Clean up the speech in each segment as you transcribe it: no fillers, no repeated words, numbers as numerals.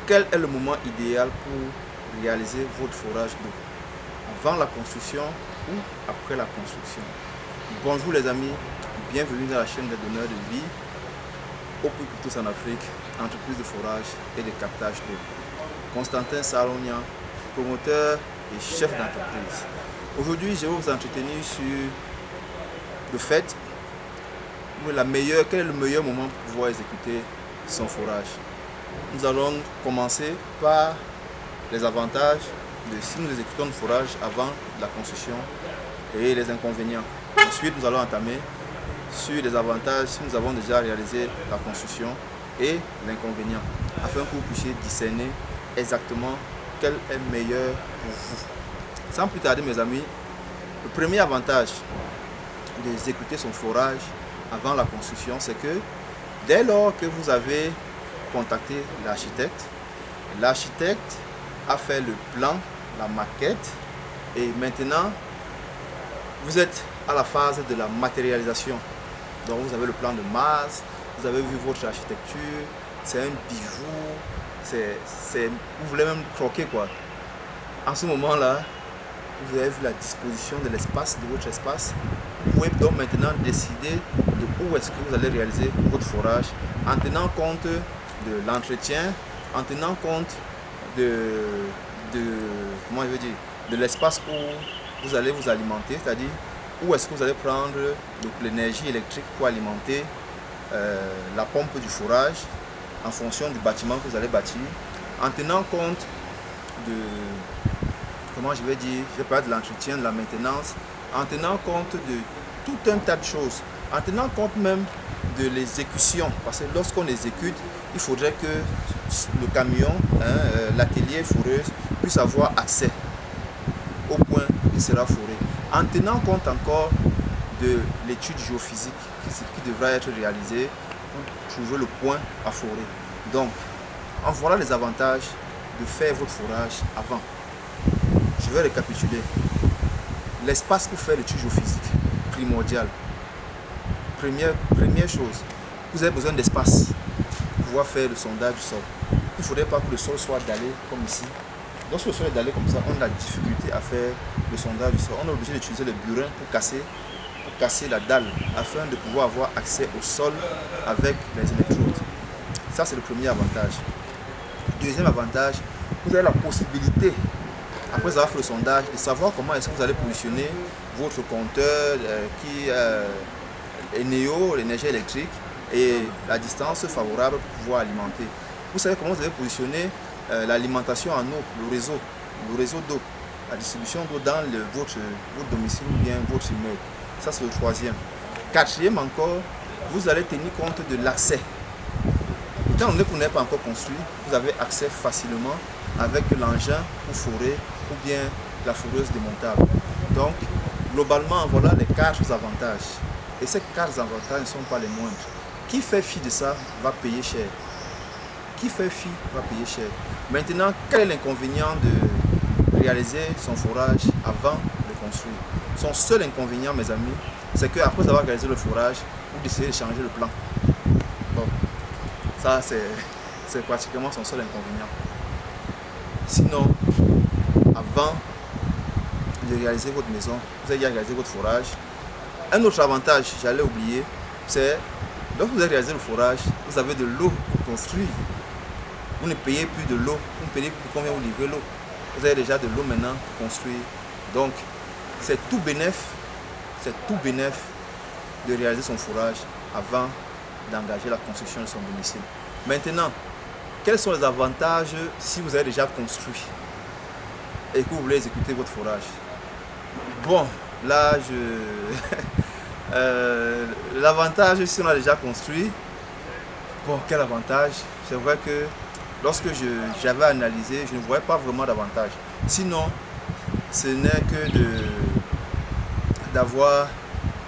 Quel est le moment idéal pour réaliser votre forage d'eau? Avant la construction ou après la construction? Bonjour les amis, bienvenue dans la chaîne des donneurs de vie, au plus pour tous en Afrique, entreprise de forage et de captage d'eau. Constantin Salonia, promoteur et chef d'entreprise. Aujourd'hui, je vais vous entretenir sur le fait quel est le meilleur moment pour pouvoir exécuter son forage. Nous allons commencer par les avantages de si nous exécutons le forage avant la construction et les inconvénients. Ensuite, nous allons entamer sur les avantages si nous avons déjà réalisé la construction et l'inconvénient, afin que vous puissiez discerner exactement quel est meilleur pour vous. Sans plus tarder mes amis, le premier avantage d'exécuter son forage avant la construction, c'est que dès lors que vous avez contacté l'architecte a fait le plan, la maquette, et maintenant vous êtes à la phase de la matérialisation. Donc vous avez le plan de masse, vous avez vu votre architecture, c'est un bijou, vous voulez même croquer quoi. En ce moment là, vous avez vu la disposition de l'espace, de votre espace. Vous pouvez donc maintenant décider de où est-ce que vous allez réaliser votre forage en tenant compte de l'entretien, en tenant compte de l'espace où vous allez vous alimenter, c'est-à-dire où est-ce que vous allez prendre l'énergie électrique pour alimenter la pompe du forage en fonction du bâtiment que vous allez bâtir, en tenant compte de je vais parler de l'entretien, de la maintenance, en tenant compte de tout un tas de choses, en tenant compte même de l'exécution, parce que lorsqu'on exécute, il faudrait que le camion, l'atelier foreuse puisse avoir accès au point qui sera foré, en tenant compte encore de l'étude géophysique qui devra être réalisée pour trouver le point à forer. Donc, en voilà les avantages de faire votre forage avant. Je vais récapituler. L'espace pour faire l'étude géophysique, primordial. Première chose, vous avez besoin d'espace pour pouvoir faire le sondage du sol. Il ne faudrait pas que le sol soit dallé comme ici. Lorsque le sol est dallé comme ça, on a difficulté à faire le sondage du sol. On est obligé d'utiliser le burin pour casser la dalle afin de pouvoir avoir accès au sol avec les électrodes. Ça, c'est le premier avantage. Deuxième avantage, vous avez la possibilité, après avoir fait le sondage, de savoir comment est-ce que vous allez positionner votre compteur qui est Néo, l'énergie électrique, et la distance favorable pour pouvoir alimenter. Vous savez comment vous allez positionner l'alimentation en eau, le réseau d'eau, la distribution d'eau dans votre domicile ou bien votre immeuble. Ça, c'est le troisième. Quatrième encore, vous allez tenir compte de l'accès. Étant donné que vous n'êtes pas encore construit, vous avez accès facilement avec l'engin pour forer ou bien la foreuse démontable. Donc, globalement, voilà les 4 avantages. Et ces 4 avantages ne sont pas les moindres. Qui fait fi de ça va payer cher. Qui fait fi va payer cher. Maintenant, quel est l'inconvénient de réaliser son forage avant de construire? Son seul inconvénient, mes amis, c'est qu'après avoir réalisé le forage, vous décidez de changer le plan. Bon, ça, c'est pratiquement son seul inconvénient. Sinon, avant de réaliser votre maison, vous avez réalisé votre forage. Un autre avantage, j'allais oublier, c'est lorsque vous avez réalisé le forage, vous avez de l'eau pour construire. Vous ne payez plus de l'eau, vous ne payez plus combien vous livrez l'eau. Vous avez déjà de l'eau maintenant pour construire. Donc, c'est tout bénéf de réaliser son forage avant d'engager la construction de son domicile. Maintenant, quels sont les avantages si vous avez déjà construit et que vous voulez exécuter votre forage? Bon, là, l'avantage si on a déjà construit, bon, quel avantage? C'est vrai que lorsque j'avais analysé, je ne voyais pas vraiment d'avantage. Sinon, ce n'est que d'avoir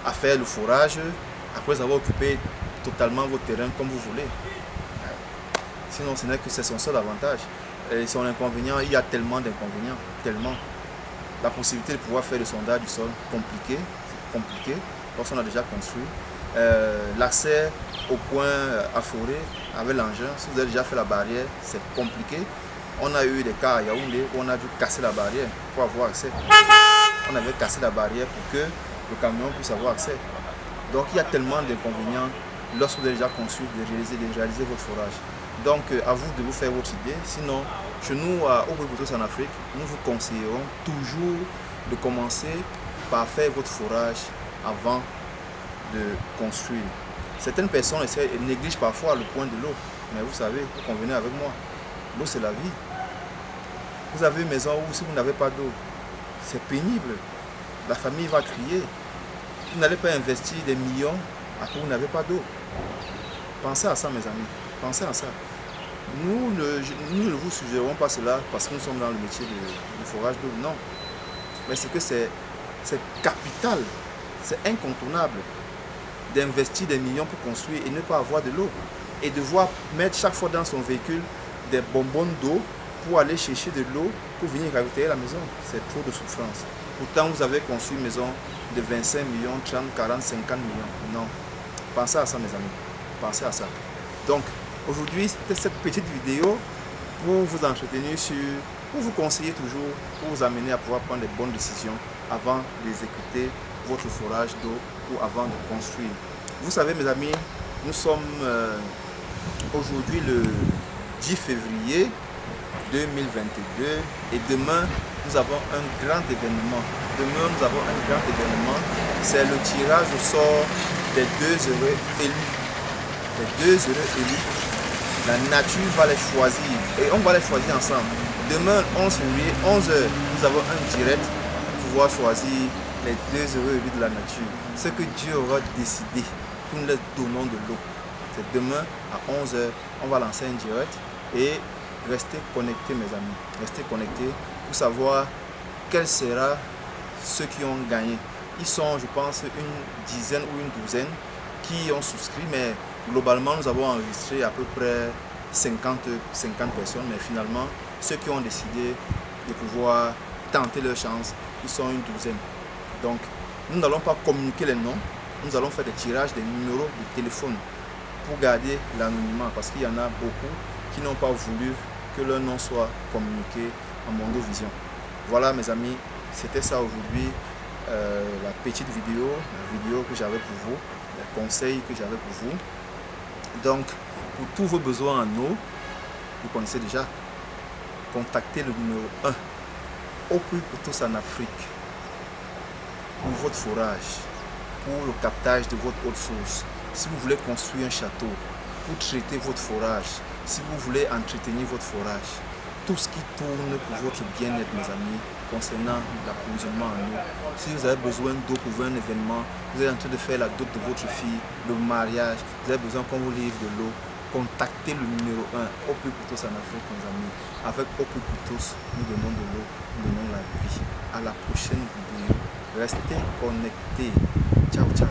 à faire le forage après avoir occupé totalement votre terrain comme vous voulez. Sinon, ce n'est que c'est son seul avantage. Et son inconvénient, il y a tellement d'inconvénients, tellement. La possibilité de pouvoir faire le sondage du sol, compliqué lorsqu'on a déjà construit. L'accès au point afforé avec l'engin. Si vous avez déjà fait la barrière, c'est compliqué. On a eu des cas à Yaoundé où on a dû casser la barrière pour avoir accès. On avait cassé la barrière pour que le camion puisse avoir accès. Donc il y a tellement d'inconvénients lorsque vous avez déjà conçu de réaliser votre forage. Donc à vous de vous faire votre idée. Sinon, chez nous, au Bourg en Afrique, nous vous conseillerons toujours de commencer par faire votre forage avant de construire. Certaines personnes négligent parfois le point de l'eau. Mais vous savez, vous convenez avec moi, l'eau c'est la vie. Vous avez une maison où si vous n'avez pas d'eau, c'est pénible. La famille va crier. Vous n'allez pas investir des millions à cause que vous n'avez pas d'eau. Pensez à ça, mes amis. Pensez à ça. Nous ne vous suggérons pas cela parce que nous sommes dans le métier de forage d'eau. Non. Mais c'est que c'est capital. C'est incontournable d'investir des millions pour construire et ne pas avoir de l'eau. Et devoir mettre chaque fois dans son véhicule des bonbonnes d'eau pour aller chercher de l'eau pour venir ravitailler la maison. C'est trop de souffrance. Pourtant, vous avez conçu une maison de 25 millions, 30, 40, 50 millions. Non. Pensez à ça, mes amis. Pensez à ça. Donc, aujourd'hui, c'était cette petite vidéo pour vous entretenir pour vous conseiller toujours, pour vous amener à pouvoir prendre les bonnes décisions avant d'exécuter votre forage d'eau ou avant de construire. Vous savez, mes amis, nous sommes aujourd'hui le 10 février 2022 et demain nous avons un grand événement. C'est le tirage au sort des 2 heureux élus. Les 2 heureux élus. La nature va les choisir et on va les choisir ensemble. Demain 11 février, 11h, nous avons un direct pour pouvoir choisir les 2 heureux élus de la nature. Ce que Dieu aura décidé, nous leur donnons de l'eau. C'est demain à 11h, on va lancer un direct et restez connectés, mes amis. Restez connectés pour savoir quels seront ceux qui ont gagné. Ils sont, je pense, une dizaine ou une douzaine qui ont souscrit, mais globalement, nous avons enregistré à peu près 50 personnes. Mais finalement, ceux qui ont décidé de pouvoir tenter leur chance, ils sont une douzaine. Donc, nous n'allons pas communiquer les noms. Nous allons faire des tirages des numéros de téléphone pour garder l'anonymat parce qu'il y en a beaucoup qui n'ont pas voulu que leur nom soit communiqué en Mondovision. Voilà, mes amis, c'était ça aujourd'hui, la petite vidéo, la vidéo que j'avais pour vous, les conseils que j'avais pour vous. Donc, pour tous vos besoins en eau, vous connaissez déjà, contactez le numéro 1 au plus pour tous en Afrique pour votre forage, pour le captage de votre eau de source. Si vous voulez construire un château, pour traiter votre forage, si vous voulez entretenir votre forage, tout ce qui tourne pour votre bien-être, mes amis, concernant l'approvisionnement en eau. Si vous avez besoin d'eau pour un événement, vous êtes en train de faire la dot de votre fille, le mariage, vous avez besoin qu'on vous livre de l'eau, contactez le numéro 1 au plus tous en Afrique, mes amis. Avec au plus tous, nous donnons de l'eau, nous donnons la vie. À la prochaine vidéo. Restez connectés. Ciao, ciao.